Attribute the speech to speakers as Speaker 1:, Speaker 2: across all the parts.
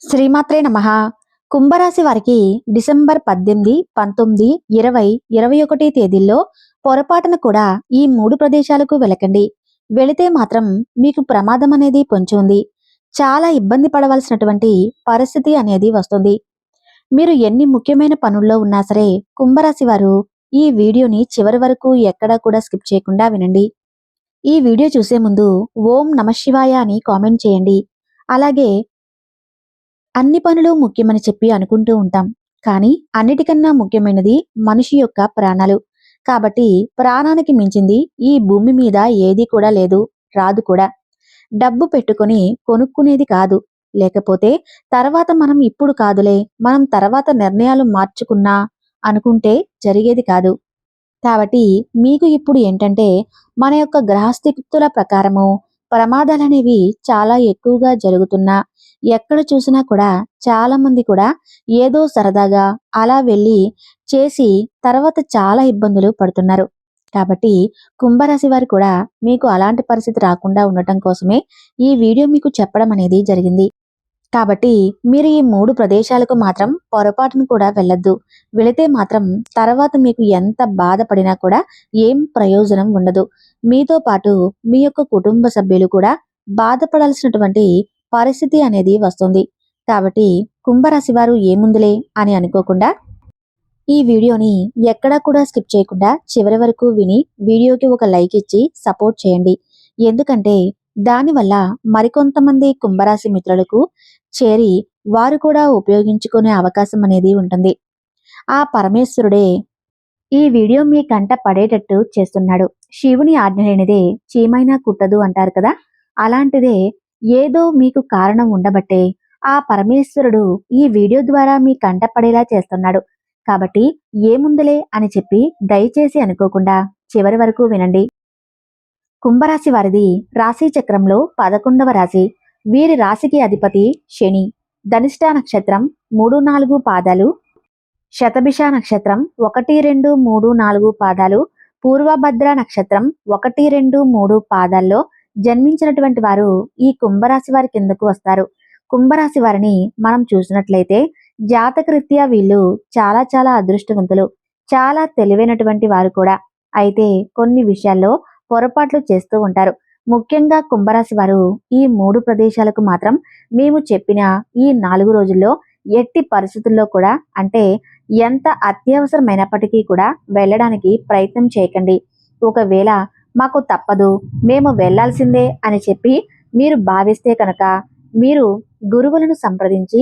Speaker 1: శ్రీమాత్రే నమః. కుంభరాశి వారికి డిసెంబర్ 18, 19, 20, 21 తేదీల్లో పొరపాటున కూడా ఈ 3 ప్రదేశాలకు వెళ్ళకండి. వెళితే మాత్రం మీకు ప్రమాదం అనేది పొంచి ఉంది. చాలా ఇబ్బంది పడవలసినటువంటి పరిస్థితి అనేది వస్తుంది. మీరు ఎన్ని ముఖ్యమైన పనుల్లో ఉన్నా సరే కుంభరాశి వారు ఈ వీడియోని చివరి వరకు ఎక్కడా కూడా స్కిప్ చేయకుండా వినండి. ఈ వీడియో చూసే ముందు ఓం నమఃశివాయ అని కామెంట్ చేయండి. అలాగే అన్ని పనులు ముఖ్యమని చెప్పి అనుకుంటూ ఉంటాం. కానీ అన్నిటికన్నా ముఖ్యమైనది మనిషి యొక్క ప్రాణాలు. కాబట్టి ప్రాణానికి మించింది ఈ భూమి మీద ఏది కూడా లేదు, రాదు కూడా. డబ్బు పెట్టుకొని కొనుక్కునేది కాదు. లేకపోతే తర్వాత మనం ఇప్పుడు కాదులే, మనం తర్వాత నిర్ణయాలు మార్చుకున్నా అనుకుంటే జరిగేది కాదు. కాబట్టి మీకు ఇప్పుడు ఏంటంటే మన యొక్క గ్రహస్థితుల ప్రకారము ప్రమాదాలనేవి చాలా ఎక్కువగా జరుగుతున్నా ఎక్కడ చూసినా కూడా చాలా మంది కూడా ఏదో సరదాగా అలా వెళ్ళి చేసి తర్వాత చాలా ఇబ్బందులు పడుతున్నారు. కాబట్టి కుంభరాశి వారు కూడా మీకు అలాంటి పరిస్థితి రాకుండా ఉండటం కోసమే ఈ వీడియో మీకు చెప్పడం అనేది జరిగింది. కాబట్టి మీరు ఈ 3 ప్రదేశాలకు మాత్రం పొరపాటును కూడా వెళ్ళొద్దు. వెళితే మాత్రం తర్వాత మీకు ఎంత బాధపడినా కూడా ఏం ప్రయోజనం ఉండదు. మీతో పాటు మీ యొక్క కుటుంబ సభ్యులు కూడా బాధపడాల్సినటువంటి పరిస్థితి అనేది వస్తుంది. కాబట్టి కుంభరాశి వారు ఏముందులే అని అనుకోకుండా ఈ వీడియోని ఎక్కడా కూడా స్కిప్ చేయకుండా చివరి వరకు విని వీడియోకి ఒక లైక్ ఇచ్చి సపోర్ట్ చేయండి. ఎందుకంటే దానివల్ల మరికొంతమంది కుంభరాశి మిత్రులకు చేరి వారు కూడా ఉపయోగించుకునే అవకాశం అనేది ఉంటుంది. ఆ పరమేశ్వరుడే ఈ వీడియో మీ కంట పడేటట్టు చేస్తున్నాడు. శివుని ఆజ్ఞ లేనిదే చీమైనా కుట్టదు అంటారు కదా. అలాంటిదే ఏదో మీకు కారణం ఉండబట్టే ఆ పరమేశ్వరుడు ఈ వీడియో ద్వారా మీ కంట పడేలా చేస్తున్నాడు. కాబట్టి ఏముందులే అని చెప్పి దయచేసి అనుకోకుండా చివరి వరకు వినండి. కుంభరాశి వారిది రాశి చక్రంలో 11వ రాశి. వీరి రాశికి అధిపతి శని. ధనిష్ట నక్షత్రం 3, 4 పాదాలు, శతభిష నక్షత్రం 1, 2, 3, 4 పాదాలు, పూర్వభద్ర నక్షత్రం 1, 2, 3 పాదాల్లో జన్మించినటువంటి వారు ఈ కుంభరాశి వారి కిందకు వస్తారు. కుంభరాశి వారిని మనం చూసినట్లయితే జాతకరీత్యా వీళ్ళు చాలా చాలా అదృష్టవంతులు, చాలా తెలివైనటువంటి వారు కూడా. అయితే కొన్ని విషయాల్లో పొరపాట్లు చేస్తూ ఉంటారు. ముఖ్యంగా కుంభరాశి వారు ఈ 3 ప్రదేశాలకు మాత్రం మేము చెప్పిన ఈ 4 రోజుల్లో ఎట్టి పరిస్థితుల్లో కూడా, అంటే ఎంత అత్యవసరమైనప్పటికీ కూడా వెళ్ళడానికి ప్రయత్నం చేయకండి. ఒకవేళ మాకు తప్పదు, మేము వెళ్లాల్సిందే అని చెప్పి మీరు భావిస్తే కనుక మీరు గురువులను సంప్రదించి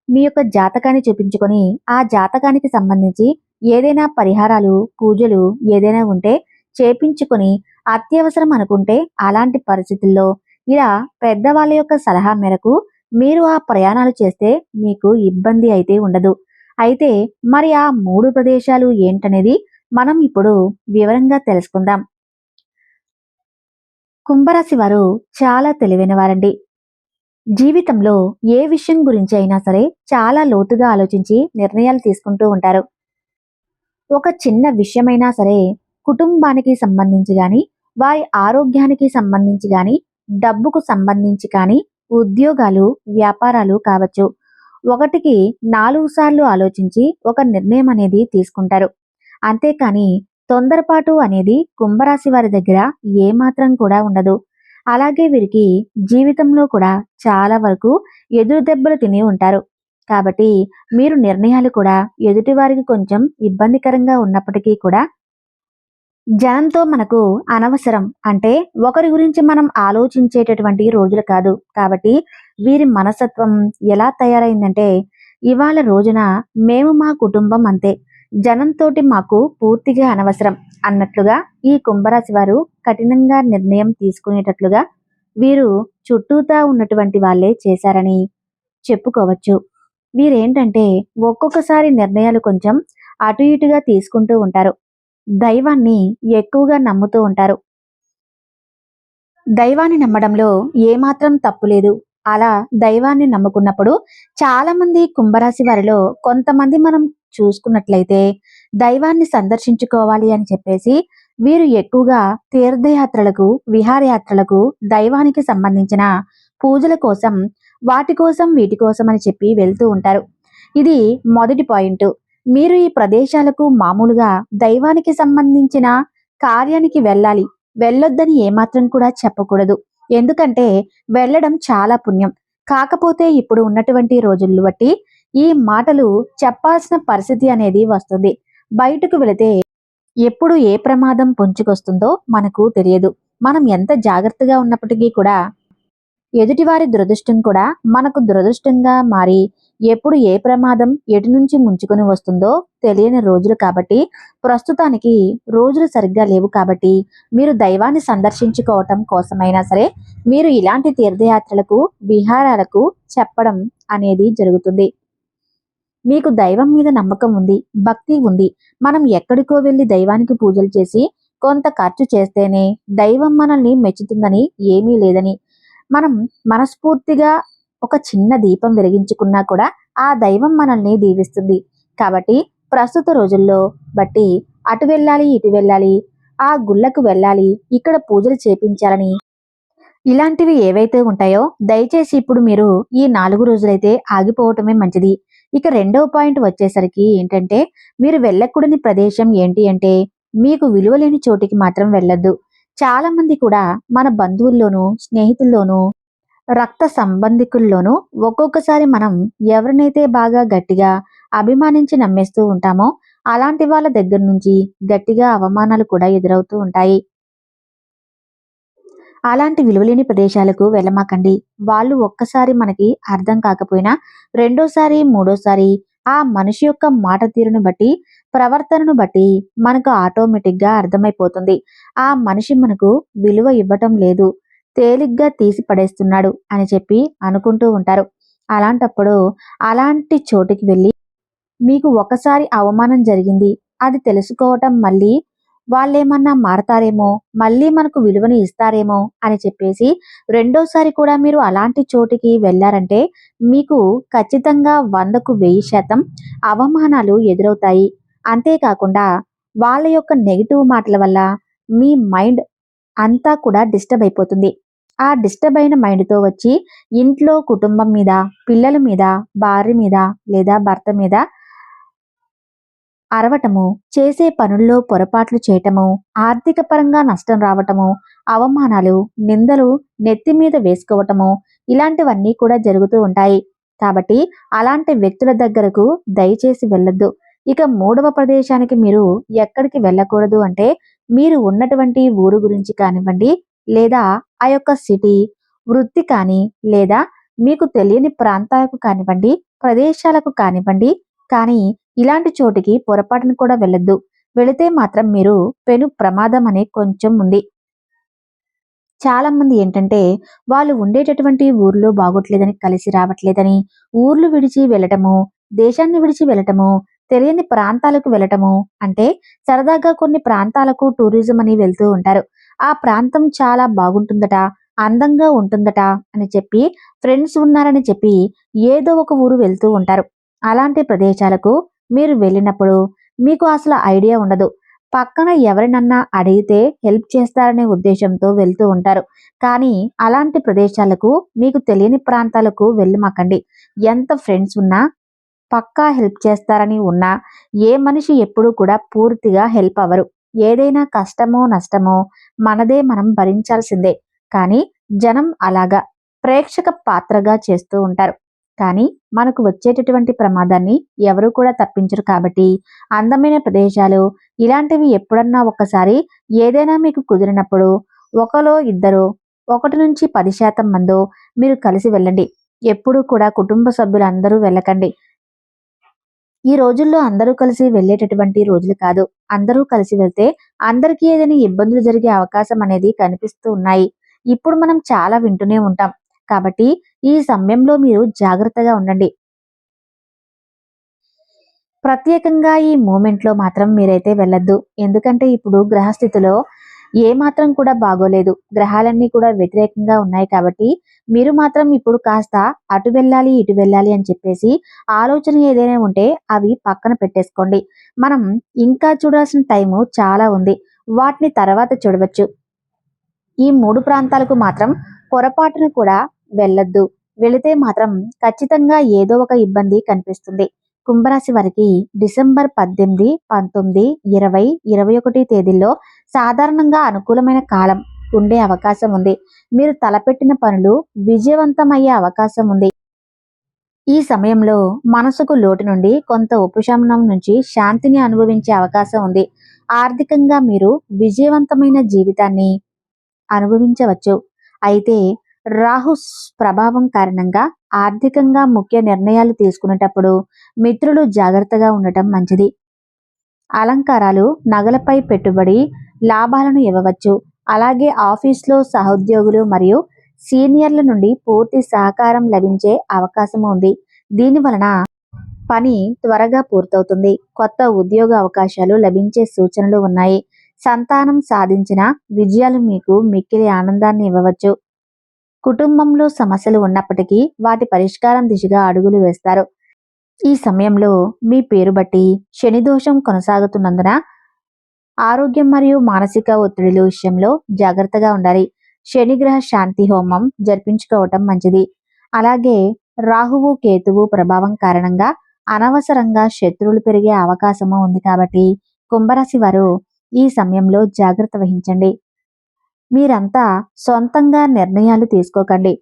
Speaker 1: మీ యొక్క జాతకాన్ని చూపించుకొని ఆ జాతకానికి సంబంధించి ఏదైనా పరిహారాలు, పూజలు ఏదైనా ఉంటే చేపించుకొని అత్యవసరం అనుకుంటే అలాంటి పరిస్థితుల్లో ఇలా పెద్దవాళ్ళ యొక్క సలహా మేరకు మీరు ఆ ప్రయాణాలు చేస్తే మీకు ఇబ్బంది అయితే ఉండదు. అయితే మరి ఆ 3 ప్రదేశాలు ఏంటనేది మనం ఇప్పుడు వివరంగా తెలుసుకుందాం. కుంభరాశి వారు చాలా తెలివైన వారండి. జీవితంలో ఏ విషయం గురించి అయినా సరే చాలా లోతుగా ఆలోచించి నిర్ణయాలు తీసుకుంటూ ఉంటారు. ఒక చిన్న విషయమైనా సరే కుటుంబానికి సంబంధించి గాని, వారి ఆరోగ్యానికి సంబంధించి గాని, డబ్బుకు సంబంధించి కానీ, ఉద్యోగాలు, వ్యాపారాలు కావచ్చు. ఒకటికి 4 సార్లు ఆలోచించి ఒక నిర్ణయం అనేది తీసుకుంటారు. అంతేకాని తొందరపాటు అనేది కుంభరాశి వారి దగ్గర ఏమాత్రం కూడా ఉండదు. అలాగే వీరికి జీవితంలో కూడా చాలా వరకు ఎదురు దెబ్బలు తిని ఉంటారు. కాబట్టి మీరు నిర్ణయాలు కూడా ఎదుటివారికి కొంచెం ఇబ్బందికరంగా ఉన్నప్పటికీ కూడా జనంతో మనకు అనవసరం, అంటే ఒకరి గురించి మనం ఆలోచించేటటువంటి రోజులు కాదు. కాబట్టి వీరి మనస్తత్వం ఎలా తయారైందంటే ఇవాళ రోజున మేము మా కుటుంబం అంతే, జనంతోటి మాకు పూర్తిగా అనవసరం అన్నట్లుగా ఈ కుంభరాశి వారు కఠినంగా నిర్ణయం తీసుకునేటట్లుగా వీరు చుట్టూతా ఉన్నటువంటి వాళ్ళే చేశారని చెప్పుకోవచ్చు. వీరేంటంటే ఒక్కొక్కసారి నిర్ణయాలు కొంచెం అటు ఇటుగా తీసుకుంటూ ఉంటారు. దైవాన్ని ఎక్కువగా నమ్ముతూ ఉంటారు. దైవాన్ని నమ్మడంలో ఏమాత్రం తప్పు లేదు. అలా దైవాన్ని నమ్ముకున్నప్పుడు చాలా మంది కుంభరాశి వారిలో కొంతమంది మనం చూసుకున్నట్లయితే దైవాన్ని సందర్శించుకోవాలి అని చెప్పేసి వీరు ఎక్కువగా తీర్థయాత్రలకు, విహారయాత్రలకు, దైవానికి సంబంధించిన పూజల కోసం వాటి కోసం వీటి కోసం అని చెప్పి వెళ్తూ ఉంటారు. ఇది మొదటి పాయింట్. మీరు ఈ ప్రదేశాలకు మామూలుగా దైవానికి సంబంధించిన కార్యానికి వెళ్ళాలి, వెళ్ళొద్దని ఏమాత్రం కూడా చెప్పకూడదు. ఎందుకంటే వెళ్ళడం చాలా పుణ్యం. కాకపోతే ఇప్పుడు ఉన్నటువంటి రోజులను బట్టి ఈ మాటలు చెప్పాల్సిన పరిస్థితి అనేది వస్తుంది. బయటకు వెళితే ఎప్పుడు ఏ ప్రమాదం పొంచుకొస్తుందో మనకు తెలియదు. మనం ఎంత జాగ్రత్తగా ఉన్నప్పటికీ కూడా ఎదుటివారి దురదృష్టం కూడా మనకు దురదృష్టంగా మారి ఎప్పుడు ఏ ప్రమాదం ఎటు నుంచి ముంచుకొని వస్తుందో తెలియని రోజులు కాబట్టి, ప్రస్తుతానికి రోజులు సరిగ్గా లేవు కాబట్టి మీరు దైవాన్ని సందర్శించుకోవటం కోసమైనా సరే మీరు ఇలాంటి తీర్థయాత్రలకు, విహారాలకు చెప్పడం అనేది జరుగుతుంది. మీకు దైవం మీద నమ్మకం ఉంది, భక్తి ఉంది. మనం ఎక్కడికో వెళ్ళి దైవానికి పూజలు చేసి కొంత ఖర్చు చేస్తేనే దైవం మనల్ని మెచ్చుతుందని ఏమీ లేదని, మనం మనస్ఫూర్తిగా ఒక చిన్న దీపం వెలిగించుకున్నా కూడా ఆ దైవం మనల్ని దీవిస్తుంది. కాబట్టి ప్రస్తుత రోజుల్లో బట్టి అటు వెళ్ళాలి, ఇటు వెళ్ళాలి, ఆ గుళ్ళకు వెళ్ళాలి, ఇక్కడ పూజలు చేపించాలని ఇలాంటివి ఏవైతే ఉంటాయో దయచేసి ఇప్పుడు మీరు ఈ 4 రోజులైతే ఆగిపోవటమే మంచిది. ఇక రెండవ పాయింట్ వచ్చేసరికి ఏంటంటే, మీరు వెళ్ళకూడని ప్రదేశం ఏంటి అంటే, మీకు విలువలేని చోటికి మాత్రం వెళ్ళొద్దు. చాలా మంది కూడా మన బంధువుల్లోనూ, స్నేహితుల్లోనూ, రక్త సంబంధికుల్లోనూ ఒక్కొక్కసారి మనం ఎవరినైతే బాగా గట్టిగా అభిమానించి నమ్మేస్తూ ఉంటామో అలాంటి వాళ్ళ దగ్గర నుంచి గట్టిగా అవమానాలు కూడా ఎదురవుతూ ఉంటాయి. అలాంటి విలువలేని ప్రదేశాలకు వెళ్ళమాకండి. వాళ్ళు ఒక్కసారి మనకి అర్థం కాకపోయినా రెండోసారి, మూడోసారి ఆ మనిషి యొక్క మాట తీరును బట్టి, ప్రవర్తనను బట్టి మనకు ఆటోమేటిక్‌గా అర్థమైపోతుంది. ఆ మనిషి మనకు విలువ ఇవ్వటం లేదు, తేలిగ్గా తీసి పడేస్తున్నాడు అని చెప్పి అనుకుంటూ ఉంటారు. అలాంటప్పుడు అలాంటి చోటికి వెళ్ళి మీకు ఒకసారి అవమానం జరిగింది, అది తెలుసుకోవటం మళ్ళీ వాళ్ళేమన్నా మారతారేమో, మళ్ళీ మనకు విలువని ఇస్తారేమో అని చెప్పేసి రెండోసారి కూడా మీరు అలాంటి చోటికి వెళ్లారంటే మీకు ఖచ్చితంగా 100కు 1000% అవమానాలు ఎదురవుతాయి. అంతేకాకుండా వాళ్ళ యొక్క నెగిటివ్ మాటల వల్ల మీ మైండ్ అంతా కూడా డిస్టర్బ్ అయిపోతుంది. ఆ డిస్టర్బ్ అయిన మైండ్‌తో వచ్చి ఇంట్లో కుటుంబం మీద, పిల్లల మీద, భార్య మీద లేదా భర్త మీద అరవటము, చేసే పనుల్లో పొరపాట్లు చేయటము, ఆర్థిక పరంగా నష్టం రావటము, అవమానాలు, నిందలు నెత్తి మీద వేసుకోవటము, ఇలాంటివన్నీ కూడా జరుగుతూ ఉంటాయి. కాబట్టి అలాంటి వ్యక్తుల దగ్గరకు దయచేసి వెళ్ళొద్దు. ఇక మూడవ ప్రదేశానికి మీరు ఎక్కడికి వెళ్ళకూడదు అంటే, మీరు ఉన్నటువంటి ఊరు గురించి కానివ్వండి, లేదా ఆ యొక్క సిటీ, వృత్తి కానీ, లేదా మీకు తెలియని ప్రాంతాలకు కానివ్వండి, ప్రదేశాలకు కానివ్వండి, కానీ ఇలాంటి చోటికి పొరపాటున కూడా వెళ్ళొద్దు. వెళితే మాత్రం మీరు పెను ప్రమాదం అనే కొంచెం ఉంది. చాలా మంది ఏంటంటే వాళ్ళు ఉండేటటువంటి ఊర్లో బాగోట్లేదని, కలిసి రావట్లేదని ఊర్లు విడిచి వెళ్ళటము, దేశాన్ని విడిచి వెళ్ళటము, తెలియని ప్రాంతాలకు వెళ్ళటము, అంటే సరదాగా కొన్ని ప్రాంతాలకు టూరిజం అని వెళ్తూ ఉంటారు. ఆ ప్రాంతం చాలా బాగుంటుందట, అందంగా ఉంటుందట అని చెప్పి ఫ్రెండ్స్ ఉన్నారని చెప్పి ఏదో ఒక ఊరు వెళ్తూ ఉంటారు. అలాంటి ప్రదేశాలకు మీరు వెళ్ళినప్పుడు మీకు అసలు ఐడియా ఉండదు. పక్కన ఎవరినన్నా అడిగితే హెల్ప్ చేస్తారనే ఉద్దేశంతో వెళ్తూ ఉంటారు. కానీ అలాంటి ప్రదేశాలకు, మీకు తెలియని ప్రాంతాలకు వెళ్ళమాకండి. ఎంత ఫ్రెండ్స్ ఉన్నా, పక్కా హెల్ప్ చేస్తారని ఉన్నా, ఏ మనిషి ఎప్పుడూ కూడా పూర్తిగా హెల్ప్ అవ్వరు. ఏదైనా కష్టమో, నష్టమో మనదే మనం భరించాల్సిందే. కానీ జనం అలాగా ప్రేక్షక పాత్రగా చేస్తూ ఉంటారు. కానీ మనకు వచ్చేటటువంటి ప్రమాదాన్ని ఎవరు కూడా తప్పించరు కాబట్టి అందమైన ప్రదేశాలు ఇలాంటివి ఎప్పుడన్నా ఒకసారి ఏదైనా మీకు కుదిరినప్పుడు ఒకలో ఇద్దరు 1 నుంచి 10% మందో మీరు కలిసి వెళ్ళండి. ఎప్పుడూ కూడా కుటుంబ సభ్యులందరూ వెళ్ళకండి. ఈ రోజుల్లో అందరూ కలిసి వెళ్ళేటటువంటి రోజులు కాదు. అందరూ కలిసి వెళ్తే అందరికీ ఏదైనా ఇబ్బందులు జరిగే అవకాశం అనేది కనిపిస్తూ ఉన్నాయి. ఇప్పుడు మనం చాలా వింటూనే ఉంటాం. కాబట్టి ఈ సమయంలో మీరు జాగ్రత్తగా ఉండండి. ప్రత్యేకంగా ఈ మూమెంట్‌లో మాత్రం మీరైతే వెళ్ళొద్దు. ఎందుకంటే ఇప్పుడు గ్రహస్థితిలో ఏమాత్రం కూడా బాగోలేదు. గ్రహాలన్నీ కూడా వ్యతిరేకంగా ఉన్నాయి కాబట్టి మీరు మాత్రం ఇప్పుడు కాస్త అటు వెళ్ళాలి, ఇటు వెళ్ళాలి అని చెప్పేసి ఆలోచన ఏదైనా ఉంటే అవి పక్కన పెట్టేసుకోండి. మనం ఇంకా చూడాల్సిన టైము చాలా ఉంది. వాటిని తర్వాత చూడవచ్చు. ఈ 3 ప్రాంతాలకు మాత్రం పొరపాటున కూడా వెళ్ళొద్దు. వెళితే మాత్రం ఖచ్చితంగా ఏదో ఒక ఇబ్బంది కనిపిస్తుంది. కుంభరాశి వారికి డిసెంబర్ 18, 19, 20, 21 తేదీల్లో సాధారణంగా అనుకూలమైన కాలం ఉండే అవకాశం ఉంది. మీరు తలపెట్టిన పనులు విజయవంతమయ్యే అవకాశం ఉంది. ఈ సమయంలో మనసుకు లోటు నుండి కొంత ఉపశమనం నుంచి శాంతిని అనుభవించే అవకాశం ఉంది. ఆర్థికంగా మీరు విజయవంతమైన జీవితాన్ని అనుభవించవచ్చు. అయితే రాహు ప్రభావం కారణంగా ఆర్థికంగా ముఖ్య నిర్ణయాలు తీసుకునేటప్పుడు మిత్రులు జాగ్రత్తగా ఉండటం మంచిది. అలంకారాలు, నగలపై పెట్టుబడి లాభాలను ఇవ్వవచ్చు. అలాగే ఆఫీస్లో సహోద్యోగులు మరియు సీనియర్ల నుండి పూర్తి సహకారం లభించే అవకాశం ఉంది. దీని వలన పని త్వరగా పూర్తవుతుంది. కొత్త ఉద్యోగ అవకాశాలు లభించే సూచనలు ఉన్నాయి. సంతానం సాధించిన విజయాలు మీకు మిక్కిలి ఆనందాన్ని ఇవ్వవచ్చు. కుటుంబంలో సమస్యలు ఉన్నప్పటికీ వాటి పరిష్కారం దిశగా అడుగులు వేస్తారు. ఈ సమయంలో మీ పేరు బట్టి శని దోషం కొనసాగుతున్నందున ఆరోగ్యం మరియు మానసిక ఒత్తిడిల విషయంలో జాగ్రత్తగా ఉండాలి. శనిగ్రహ శాంతి హోమం జరిపించుకోవటం మంచిది. అలాగే రాహువు కేతువు ప్రభావం కారణంగా అనవసరంగా శత్రువులు పెరిగే అవకాశము ఉంది కాబట్టి కుంభరాశి వారు ఈ సమయంలో జాగ్రత్త వహించండి. మీరంతా సొంతంగా నిర్ణయాలు తీసుకోకండి.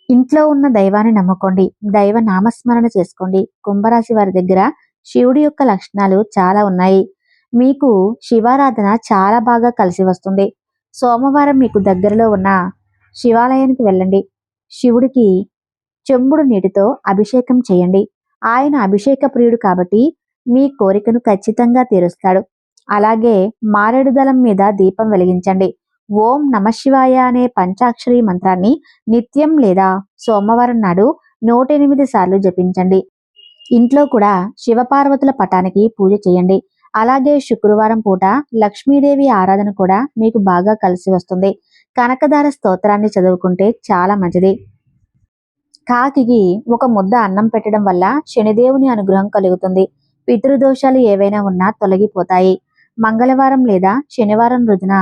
Speaker 1: ఇంట్లో ఉన్న దైవాన్ని నమ్ముకోండి. దైవ నామస్మరణ చేసుకోండి. కుంభరాశి వారి దగ్గర శివుడి యొక్క లక్షణాలు చాలా ఉన్నాయి. మీకు శివారాధన చాలా బాగా కలిసి వస్తుంది. సోమవారం మీకు దగ్గరలో ఉన్న శివాలయానికి వెళ్ళండి. శివుడికి చెంబుడు నీటితో అభిషేకం చేయండి. ఆయన అభిషేక ప్రియుడు కాబట్టి మీ కోరికను ఖచ్చితంగా తీరుస్తాడు. అలాగే మారేడు దళం మీద దీపం వెలిగించండి. ఓం నమశివాయ అనే పంచాక్షరి మంత్రాన్ని నిత్యం లేదా సోమవారం నాడు 108 సార్లు జపించండి. ఇంట్లో కూడా శివపార్వతుల పటానికి పూజ చేయండి. అలాగే శుక్రవారం పూట లక్ష్మీదేవి ఆరాధన కూడా మీకు బాగా కలిసి వస్తుంది. కనకదార స్తోత్రాన్ని చదువుకుంటే చాలా మంచిది. కాకికి ఒక ముద్ద అన్నం పెట్టడం వల్ల శనిదేవుని అనుగ్రహం కలుగుతుంది. పితృదోషాలు ఏవైనా ఉన్నా తొలగిపోతాయి. మంగళవారం లేదా శనివారం రోజున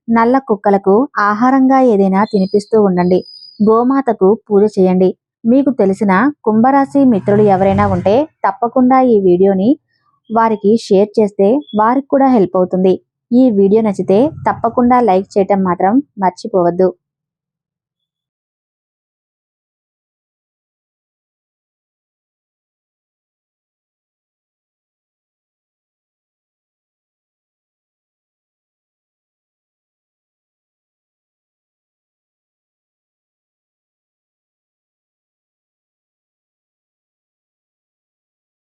Speaker 1: నల్ల కుక్కలకు ఆహారంగా ఏదైనా తినిపిస్తూ ఉండండి. గోమాతకు పూజ చేయండి. మీకు తెలిసిన కుంభరాశి మిత్రులు ఎవరైనా ఉంటే తప్పకుండా ఈ వీడియోని వారికి షేర్ చేస్తే వారికి కూడా హెల్ప్ అవుతుంది. ఈ వీడియో నచ్చితే తప్పకుండా లైక్ చేయటం మాత్రం మర్చిపోవద్దు.